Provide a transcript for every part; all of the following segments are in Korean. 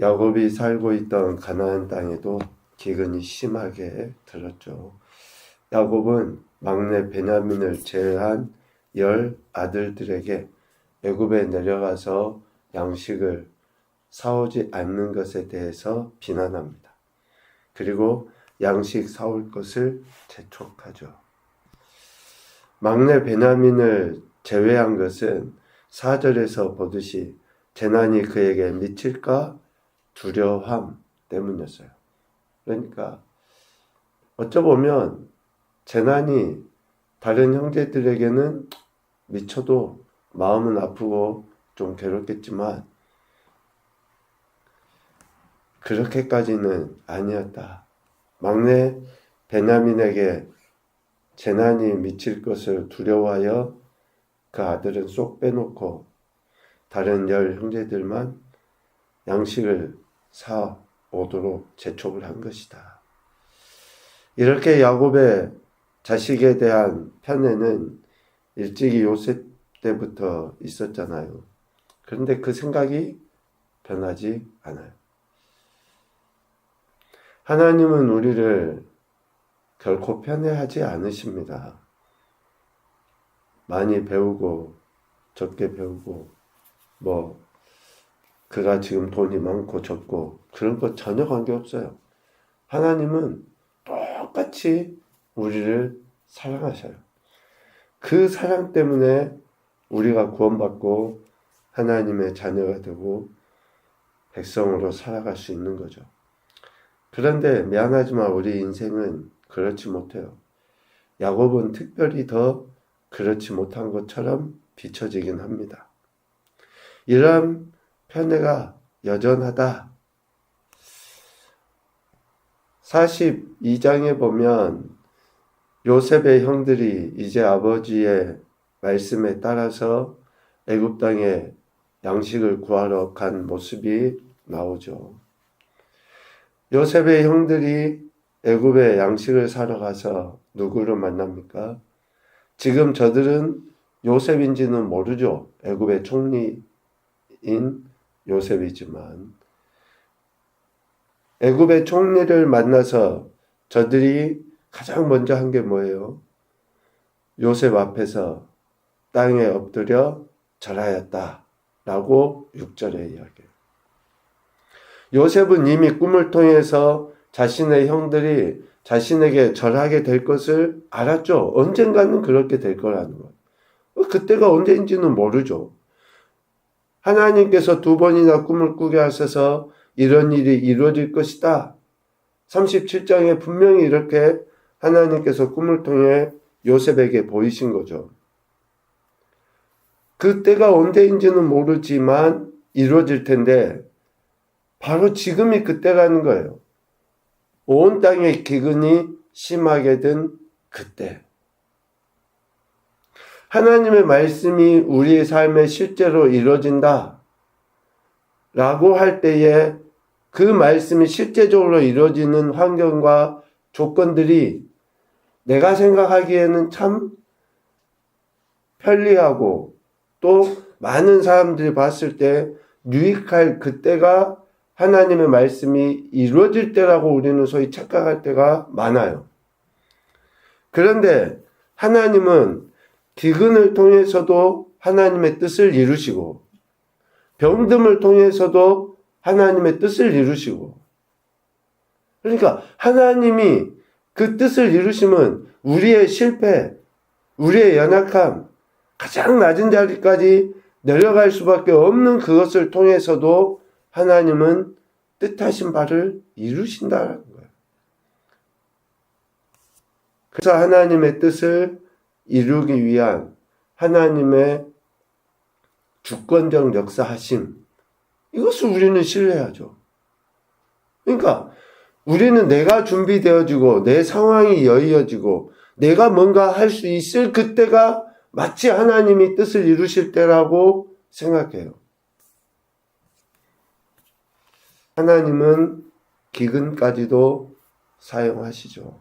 야곱이 살고 있던 가나안 땅에도 기근이 심하게 들었죠. 야곱은 막내 베냐민을 제외한 10 아들들에게 애굽에 내려가서 양식을 사오지 않는 것에 대해서 비난합니다. 그리고 양식 사올 것을 재촉하죠. 막내 베냐민을 제외한 것은 4절에서 보듯이 재난이 그에게 미칠까 두려함 때문이었어요. 그러니까 어쩌보면 재난이 다른 형제들에게는 미쳐도 마음은 아프고 좀 괴롭겠지만 그렇게까지는 아니었다. 막내 베냐민에게 재난이 미칠 것을 두려워하여 그 아들은 쏙 빼놓고 다른 10 형제들만 양식을 사 오도록 재촉을 한 것이다. 이렇게 야곱의 자식에 대한 편애는 일찍이 요셉 때부터 있었잖아요. 그런데 그 생각이 변하지 않아요. 하나님은 우리를 결코 편애하지 않으십니다. 많이 배우고 적게 배우고 그가 지금 돈이 많고 적고 그런 거 전혀 관계없어요. 하나님은 똑같이 우리를 사랑하셔요. 그 사랑 때문에 우리가 구원받고 하나님의 자녀가 되고 백성으로 살아갈 수 있는 거죠. 그런데 미안하지만 우리 인생은 그렇지 못해요. 야곱은 특별히 더 그렇지 못한 것처럼 비춰지긴 합니다. 이런 편애가 여전하다. 42장에 보면 요셉의 형들이 이제 아버지의 말씀에 따라서 애굽 땅에 양식을 구하러 간 모습이 나오죠. 요셉의 형들이 애굽에 양식을 사러 가서 누구를 만납니까? 지금 저들은 요셉인지는 모르죠. 애굽의 총리인 요셉이지만 애굽의 총리를 만나서 저들이 가장 먼저 한 게 뭐예요? 요셉 앞에서 땅에 엎드려 절하였다 라고 6절에 이야기해요. 요셉은 이미 꿈을 통해서 자신의 형들이 자신에게 절하게 될 것을 알았죠. 언젠가는 그렇게 될 거라는 것. 그때가 언제인지는 모르죠. 하나님께서 2번이나 꿈을 꾸게 하셔서 이런 일이 이루어질 것이다. 37장에 분명히 이렇게 하나님께서 꿈을 통해 요셉에게 보이신 거죠. 그때가 언제인지는 모르지만 이루어질 텐데 바로 지금이 그때라는 거예요. 온 땅의 기근이 심하게 된 그때. 하나님의 말씀이 우리의 삶에 실제로 이루어진다 라고 할 때에 그 말씀이 실제적으로 이루어지는 환경과 조건들이 내가 생각하기에는 참 편리하고 또 많은 사람들이 봤을 때 유익할 그때가 하나님의 말씀이 이루어질 때라고 우리는 소위 착각할 때가 많아요. 그런데 하나님은 기근을 통해서도 하나님의 뜻을 이루시고 병듦을 통해서도 하나님의 뜻을 이루시고 그러니까 하나님이 그 뜻을 이루시면 우리의 실패, 우리의 연약함, 가장 낮은 자리까지 내려갈 수밖에 없는 그것을 통해서도 하나님은 뜻하신 바를 이루신다는 거예요. 그래서 하나님의 뜻을 이루기 위한 하나님의 주권적 역사하심, 이것을 우리는 신뢰하죠. 그러니까 우리는 내가 준비되어지고 내 상황이 여의어지고 내가 뭔가 할 수 있을 그때가 마치 하나님이 뜻을 이루실 때라고 생각해요. 하나님은 기근까지도 사용하시죠.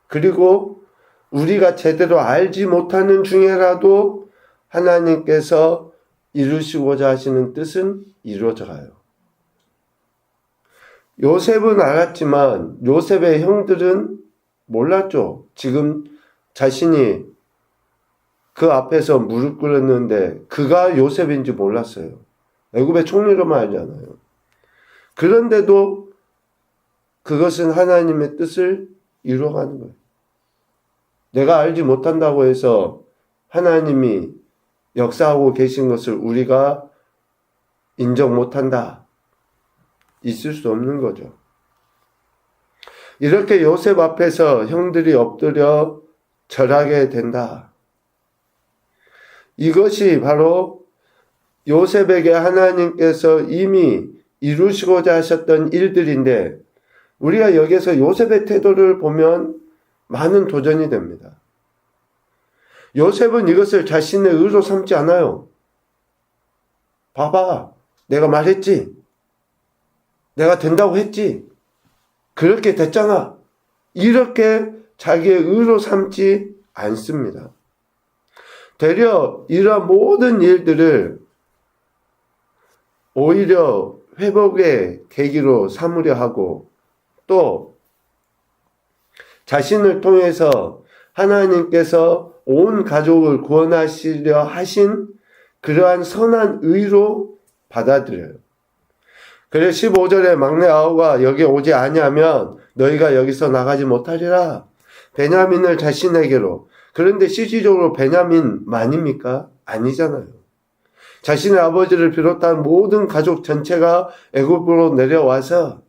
그리고 우리가 제대로 알지 못하는 중에라도 하나님께서 이루시고자 하시는 뜻은 이루어져 가요. 요셉은 알았지만 요셉의 형들은 몰랐죠. 지금 자신이 그 앞에서 무릎 꿇었는데 그가 요셉인지 몰랐어요. 애굽의 총리로만 알잖아요. 그런데도 그것은 하나님의 뜻을 이루어가는 거예요. 내가 알지 못한다고 해서 하나님이 역사하고 계신 것을 우리가 인정 못한다. 있을 수 없는 거죠. 이렇게 요셉 앞에서 형들이 엎드려 절하게 된다. 이것이 바로 요셉에게 하나님께서 이미 이루시고자 하셨던 일들인데 우리가 여기서 요셉의 태도를 보면 많은 도전이 됩니다. 요셉은 이것을 자신의 의로 삼지 않아요. 봐봐, 내가 말했지. 내가 된다고 했지. 그렇게 됐잖아. 이렇게 자기의 의로 삼지 않습니다. 되려 이러한 모든 일들을 오히려 회복의 계기로 삼으려 하고 또 자신을 통해서 하나님께서 온 가족을 구원하시려 하신 그러한 선한 의로 받아들여요. 그래서 15절에 막내 아우가 여기 오지 아니하면 너희가 여기서 나가지 못하리라. 베냐민을 자신에게로. 그런데 실질적으로 베냐민만입니까? 아니잖아요. 자신의 아버지를 비롯한 모든 가족 전체가 애굽으로 내려와서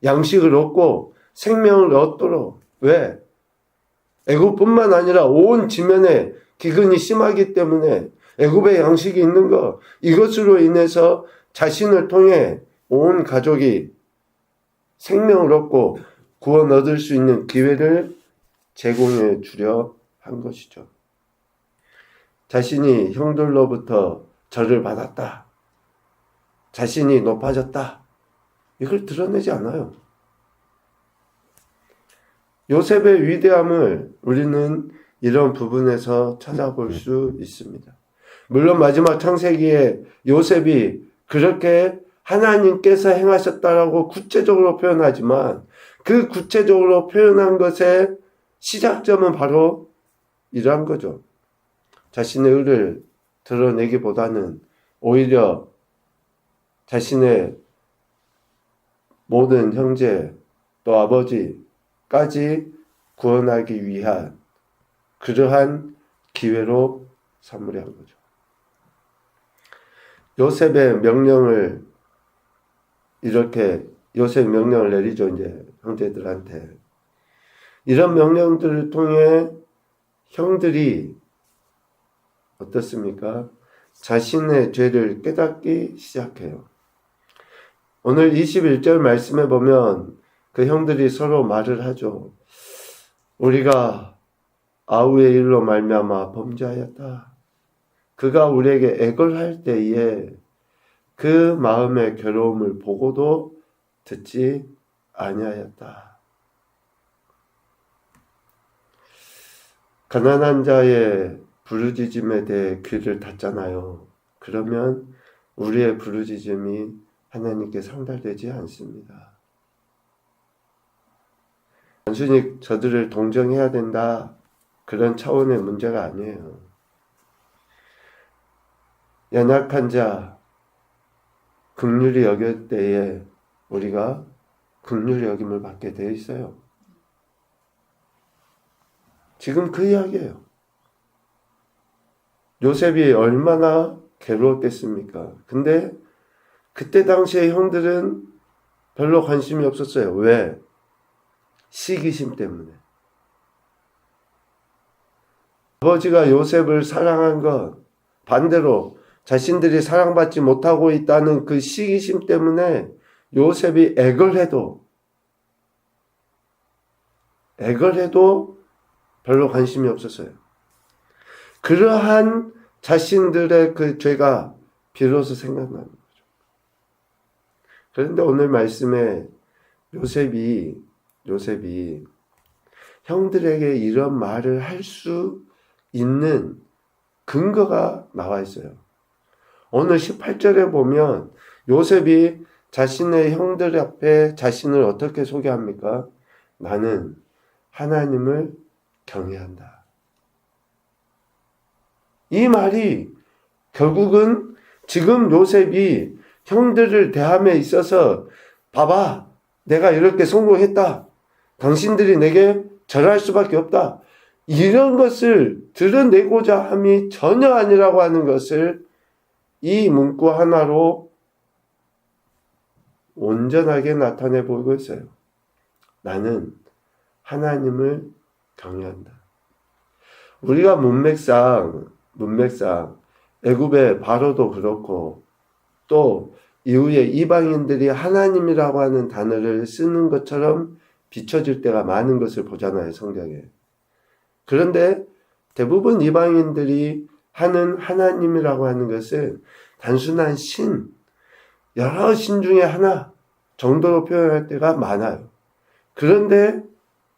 양식을 얻고 생명을 얻도록. 왜? 애굽뿐만 아니라 온 지면에 기근이 심하기 때문에 애굽에 양식이 있는 것, 이것으로 인해서 자신을 통해 온 가족이 생명을 얻고 구원 얻을 수 있는 기회를 제공해 주려 한 것이죠. 자신이 형들로부터 절을 받았다. 자신이 높아졌다. 이걸 드러내지 않아요. 요셉의 위대함을 우리는 이런 부분에서 찾아볼 수 있습니다. 물론 마지막 창세기에 요셉이 그렇게 하나님께서 행하셨다라고 구체적으로 표현하지만 그 구체적으로 표현한 것의 시작점은 바로 이러한 거죠. 자신의 의를 드러내기보다는 오히려 자신의 모든 형제 또 아버지까지 구원하기 위한 그러한 기회로 삼으려 한 거죠. 요셉의 명령을 이렇게 요셉 명령을 내리죠. 이제 형제들한테 이런 명령들을 통해 형들이 어떻습니까? 자신의 죄를 깨닫기 시작해요. 오늘 21절 말씀에 보면 그 형들이 서로 말을 하죠. 우리가 아우의 일로 말미암아 범죄하였다. 그가 우리에게 애걸할 때에 그 마음의 괴로움을 보고도 듣지 아니하였다. 가난한 자의 부르짖음에 대해 귀를 닫잖아요. 그러면 우리의 부르짖음이 하나님께 상달되지 않습니다. 단순히 저들을 동정해야 된다. 그런 차원의 문제가 아니에요. 연약한 자, 긍휼히 여길 때에 우리가 긍휼히 여김을 받게 되어 있어요. 지금 그 이야기예요. 요셉이 얼마나 괴로웠겠습니까? 근데 그때 당시에 형들은 별로 관심이 없었어요. 왜? 시기심 때문에. 아버지가 요셉을 사랑한 것, 반대로 자신들이 사랑받지 못하고 있다는 그 시기심 때문에 요셉이 애걸해도 별로 관심이 없었어요. 그러한 자신들의 그 죄가 비로소 생각나는 거죠. 그런데 오늘 말씀에 요셉이 형들에게 이런 말을 할 수 있는 근거가 나와 있어요. 오늘 18절에 보면 요셉이 자신의 형들 앞에 자신을 어떻게 소개합니까? 나는 하나님을 경외한다. 이 말이 결국은 지금 요셉이 형들을 대함에 있어서 봐봐, 내가 이렇게 성공했다. 당신들이 내게 절할 수밖에 없다. 이런 것을 드러내고자 함이 전혀 아니라고 하는 것을 이 문구 하나로 온전하게 나타내 보이고 있어요. 나는 하나님을 경외한다. 우리가 문맥상 애굽의 바로도 그렇고 또 이후에 이방인들이 하나님이라고 하는 단어를 쓰는 것처럼 비춰질 때가 많은 것을 보잖아요, 성경에. 그런데 대부분 이방인들이 하는 하나님이라고 하는 것은 단순한 신, 여러 신 중에 하나 정도로 표현할 때가 많아요. 그런데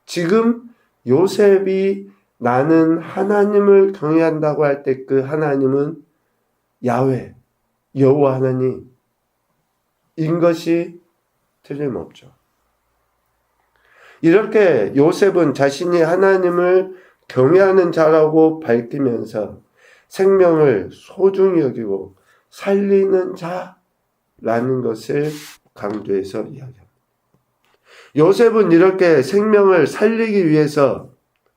지금 요셉이 나는 하나님을 경외한다고 할 때 그 하나님은 야훼, 여호와 하나님인 것이 틀림없죠. 이렇게 요셉은 자신이 하나님을 경외하는 자라고 밝히면서 생명을 소중히 여기고 살리는 자라는 것을 강조해서 이야기합니다. 요셉은 이렇게 생명을 살리기 위해서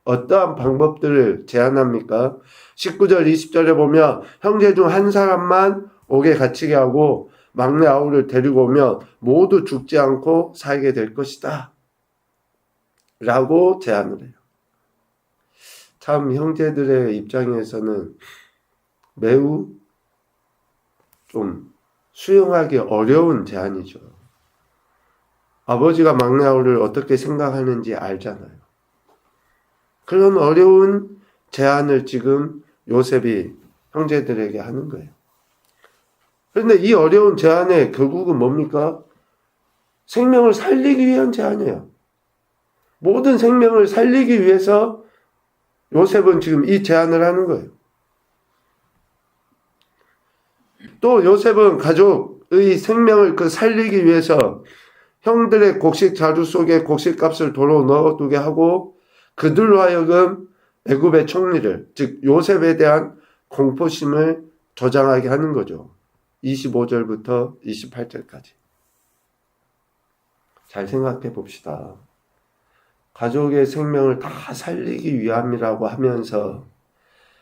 어떠한 방법들을 제안합니까? 19절, 20절에 보면 형제 중 한 사람만 옥에 갇히게 하고 막내 아우를 데리고 오면 모두 죽지 않고 살게 될 것이다. 라고 제안을 해요. 참 형제들의 입장에서는 매우 좀 수용하기 어려운 제안이죠. 아버지가 막내 아우를 어떻게 생각하는지 알잖아요. 그런 어려운 제안을 지금 요셉이 형제들에게 하는 거예요. 그런데 이 어려운 제안의 결국은 뭡니까? 생명을 살리기 위한 제안이에요. 모든 생명을 살리기 위해서 요셉은 지금 이 제안을 하는 거예요. 또 요셉은 가족의 생명을 살리기 위해서 형들의 곡식 자루 속에 곡식값을 도로 넣어두게 하고 그들로 하여금 애굽의 총리를, 즉 요셉에 대한 공포심을 조장하게 하는 거죠. 25절부터 28절까지. 잘 생각해 봅시다. 가족의 생명을 다 살리기 위함이라고 하면서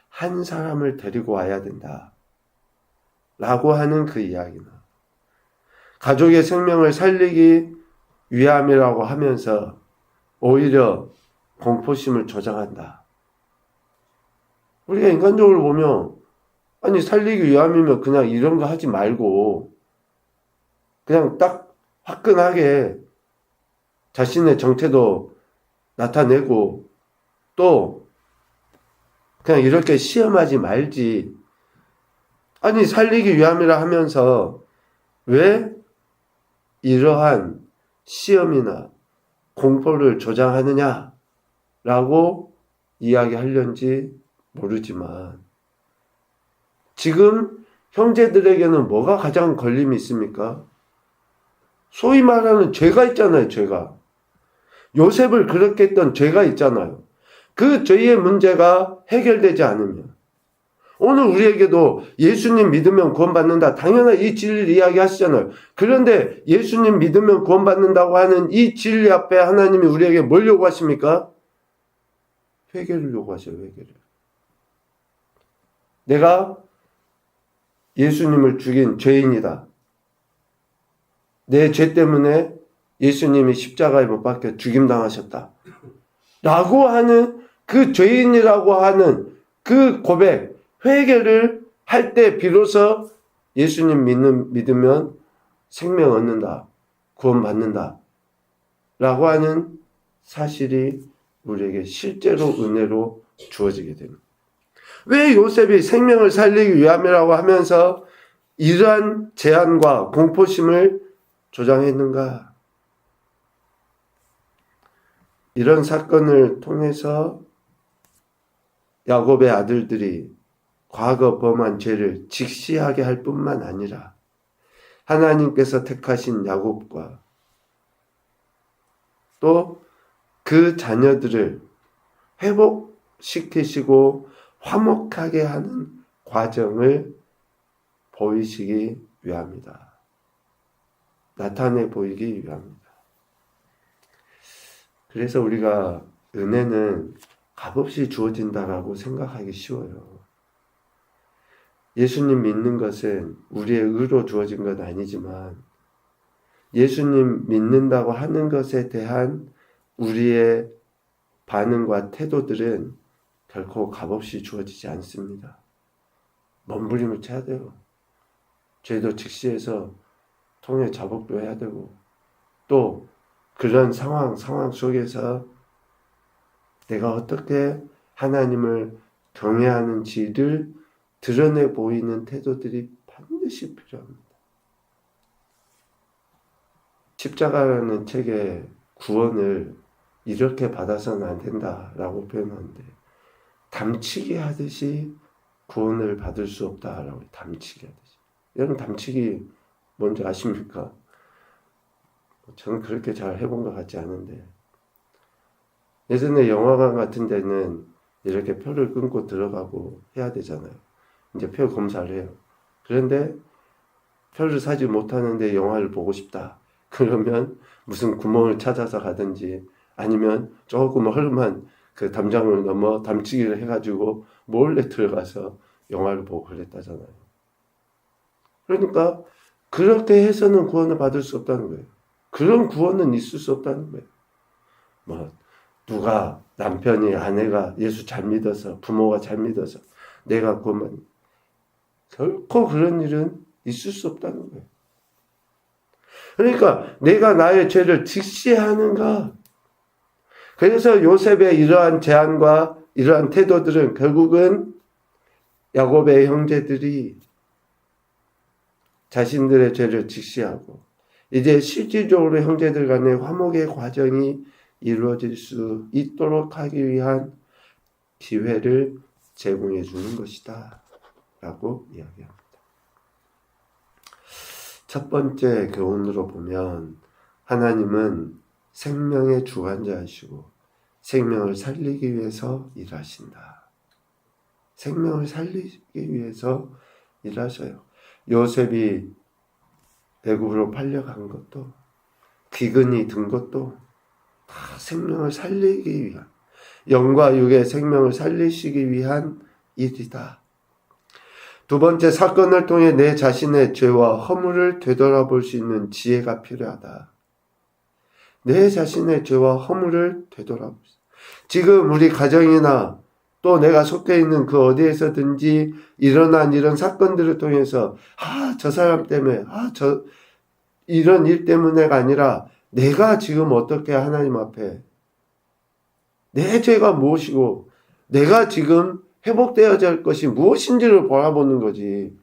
한 사람을 데리고 와야 된다. 라고 하는 그 이야기는 가족의 생명을 살리기 위함이라고 하면서 오히려 공포심을 조장한다. 우리가 인간적으로 보면 아니 살리기 위함이면 그냥 이런 거 하지 말고 그냥 딱 화끈하게 자신의 정체도 나타내고 또 그냥 이렇게 시험하지 말지. 아니 살리기 위함이라 하면서 왜 이러한 시험이나 공포를 조장하느냐 라고 이야기하려는지 모르지만 지금 형제들에게는 뭐가 가장 걸림이 있습니까? 소위 말하는 죄가 있잖아요. 죄가. 요셉을 그렇게 했던 죄가 있잖아요. 그 죄의 문제가 해결되지 않으면 오늘 우리에게도 예수님 믿으면 구원받는다. 당연한 이 진리를 이야기하시잖아요. 그런데 예수님 믿으면 구원받는다고 하는 이 진리 앞에 하나님이 우리에게 뭘 요구하십니까? 회개를 요구하셔요. 회개를. 내가 예수님을 죽인 죄인이다. 내 죄 때문에 예수님이 십자가에 못 박혀 죽임당하셨다. 라고 하는 그 죄인이라고 하는 그 고백, 회개를 할 때 비로소 예수님 믿으면 생명 얻는다. 구원받는다. 라고 하는 사실이 우리에게 실제로 은혜로 주어지게 됩니다. 왜 요셉이 생명을 살리기 위함이라고 하면서 이러한 제한과 공포심을 조장했는가? 이런 사건을 통해서 야곱의 아들들이 과거 범한 죄를 직시하게 할 뿐만 아니라 하나님께서 택하신 야곱과 또 그 자녀들을 회복시키시고 화목하게 하는 과정을 보이시기 위함이다. 나타내 보이기 위함이다. 그래서 우리가 은혜는 값없이 주어진다라고 생각하기 쉬워요. 예수님 믿는 것은 우리의 의로 주어진 건 아니지만 예수님 믿는다고 하는 것에 대한 우리의 반응과 태도들은 결코 값없이 주어지지 않습니다. 몸부림을 쳐야 돼요. 죄도 직시해서 통해 자복도 해야 되고 또 그런 상황 속에서 내가 어떻게 하나님을 경외하는지를 드러내 보이는 태도들이 반드시 필요합니다. 십자가라는 책의 구원을 이렇게 받아서는 안 된다라고 표현하는데 담치기 하듯이 구원을 받을 수 없다라고 담치기 하듯이. 여러분 담치기 뭔지 아십니까? 저는 그렇게 잘 해본 것 같지 않은데 예전에 영화관 같은 데는 이렇게 표를 끊고 들어가고 해야 되잖아요. 이제 표 검사를 해요. 그런데 표를 사지 못하는데 영화를 보고 싶다. 그러면 무슨 구멍을 찾아서 가든지 아니면 조금 허름한 그 담장을 넘어 담치기를 해가지고 몰래 들어가서 영화를 보고 그랬다잖아요. 그러니까 그렇게 해서는 구원을 받을 수 없다는 거예요. 그런 구원은 있을 수 없다는 거예요. 뭐 누가 남편이 아내가 예수 잘 믿어서 부모가 잘 믿어서 내가 구원 결코 그런 일은 있을 수 없다는 거예요. 그러니까 내가 나의 죄를 직시하는가. 그래서 요셉의 이러한 제안과 이러한 태도들은 결국은 야곱의 형제들이 자신들의 죄를 직시하고 이제 실질적으로 형제들 간의 화목의 과정이 이루어질 수 있도록 하기 위한 기회를 제공해 주는 것이다 라고 이야기합니다. 첫 번째 교훈으로 보면 하나님은 생명의 주관자이시고 생명을 살리기 위해서 일하신다. 생명을 살리기 위해서 일하셔요. 요셉이 애굽으로 팔려간 것도 귀근이 든 것도 다 생명을 살리기 위한 영과 육의 생명을 살리시기 위한 일이다. 두 번째 사건을 통해 내 자신의 죄와 허물을 되돌아볼 수 있는 지혜가 필요하다. 내 자신의 죄와 허물을 되돌아볼 수. 지금 우리 가정이나 또 내가 속해 있는 그 어디에서든지 일어난 이런 사건들을 통해서 저 사람 때문에 이런 일 때문에가 아니라 내가 지금 어떻게 하나님 앞에 내 죄가 무엇이고 내가 지금 회복되어야 할 것이 무엇인지를 바라보는 거지.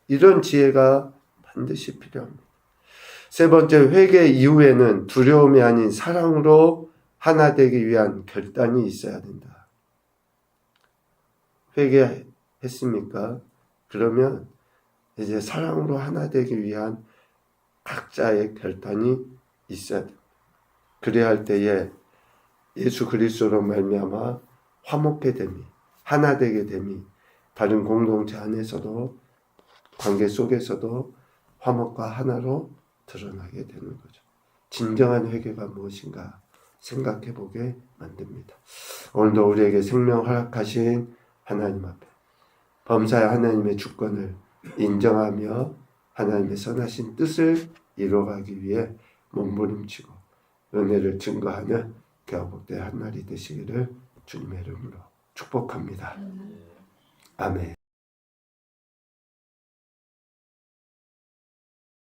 이런 지혜가 반드시 필요합니다. 세 번째, 회개 이후에는 두려움이 아닌 사랑으로 하나 되기 위한 결단이 있어야 된다. 회개했습니까? 그러면 이제 사랑으로 하나 되기 위한 각자의 결단이 있어야 됩니다. 그래야 할 때에 예수 그리스도로 말미암아 화목게 됨이, 하나 되게 됨이 다른 공동체 안에서도 관계 속에서도 화목과 하나로 드러나게 되는 거죠. 진정한 회개가 무엇인가 생각해 보게 만듭니다. 오늘도 우리에게 생명 허락하신 하나님 앞에 범사의 하나님의 주권을 인정하며 하나님의 선하신 뜻을 이루어가기 위해 몸부림치고 은혜를 증거하는 교복된 한 날이 되시기를 주님의 이름으로 축복합니다. 아멘.